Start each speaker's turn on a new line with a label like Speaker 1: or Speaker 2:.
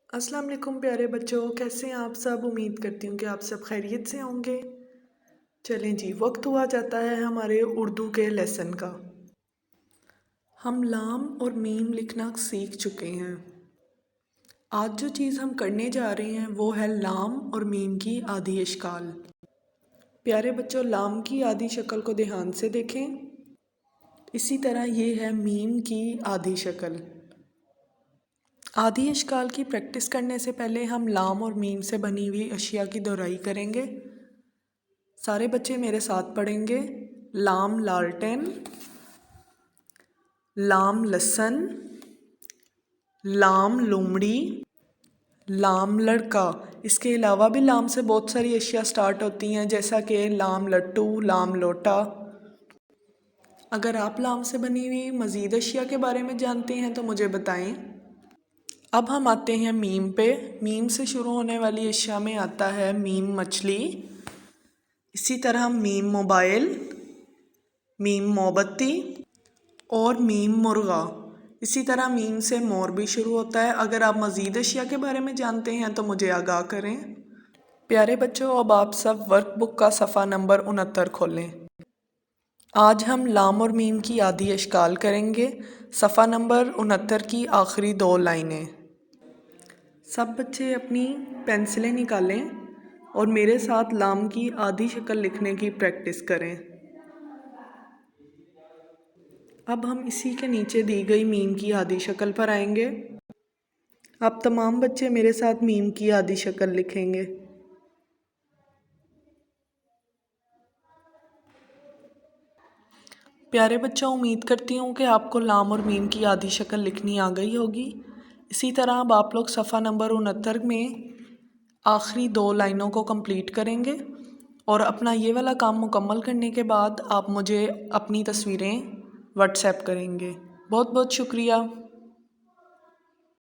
Speaker 1: अस्सलाम वालेकुम प्यारे बच्चों, कैसे हैं आप सब। उम्मीद करती हूँ कि आप सब खैरियत से होंगे। चलें जी, वक्त हुआ जाता है हमारे उर्दू के लेसन का। हम लाम और मीम लिखना सीख चुके हैं। आज जो चीज़ हम करने जा रहे हैं वो है लाम और मीम की आधी अशकाल। प्यारे बच्चों, लाम की आधी शक्ल को ध्यान से देखें। इसी तरह ये है मीम की आधी शक्ल। आधी अशकाल की प्रैक्टिस करने से पहले हम लाम और मीम से बनी हुई अशिया की दोहराई करेंगे। सारे बच्चे मेरे साथ पढ़ेंगे। लाम लालटेन, लाम लहसुन, लाम लोमड़ी, लाम लड़का। इसके अलावा भी लाम से बहुत सारी अशिया स्टार्ट होती हैं, जैसा कि लाम लट्टू, लाम लोटा। अगर आप लाम से बनी हुई मज़ीद अशिया के बारे में जानते हैं तो मुझे बताएं। अब हम आते हैं मीम पे। मीम से शुरू होने वाली अशिया में आता है मीम मछली, इसी तरह मीम मोबाइल, मीम मोमबत्ती और मीम मुर्गा। इसी तरह मीम से मोर भी शुरू होता है। अगर आप मज़ीद अशिया के बारे में जानते हैं तो मुझे आगाह करें। प्यारे बच्चों, अब आप सब वर्कबुक का सफ़ा नंबर 69 खोलें। आज हम लाम और मीम की आधी अशकाल करेंगे। सफ़ा नंबर 69 की आखिरी 2 लाइनें। सब बच्चे अपनी पेंसिलें निकालें और मेरे साथ लाम की आधी शक्ल लिखने की प्रैक्टिस करें। अब हम इसी के नीचे दी गई मीम की आधी शक्ल पर आएंगे। अब तमाम बच्चे मेरे साथ मीम की आधी शक्ल लिखेंगे। प्यारे बच्चों, उम्मीद करती हूँ कि आपको लाम और मीम की आधी शक्ल लिखनी आ गई होगी। इसी तरह अब आप लोग सफ़ा नंबर 69 में आखिरी 2 लाइनों को कंप्लीट करेंगे और अपना ये वाला काम मुकम्मल करने के बाद आप मुझे अपनी तस्वीरें व्हाट्सएप करेंगे। बहुत बहुत शुक्रिया।